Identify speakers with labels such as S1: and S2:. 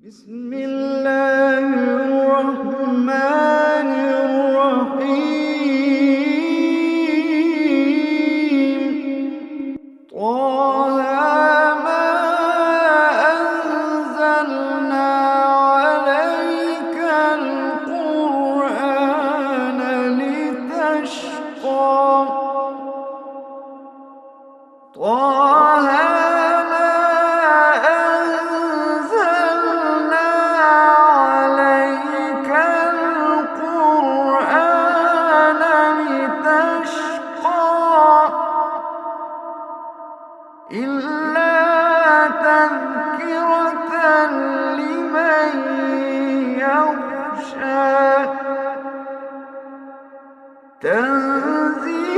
S1: بسم الله الرحمن الرحيم. طه ما أنزلنا عليك القرآن لتشقى. طه ما أنزلنا عليك القرآن لتشقى إلا تذكرة لمن يخشى تنزيلا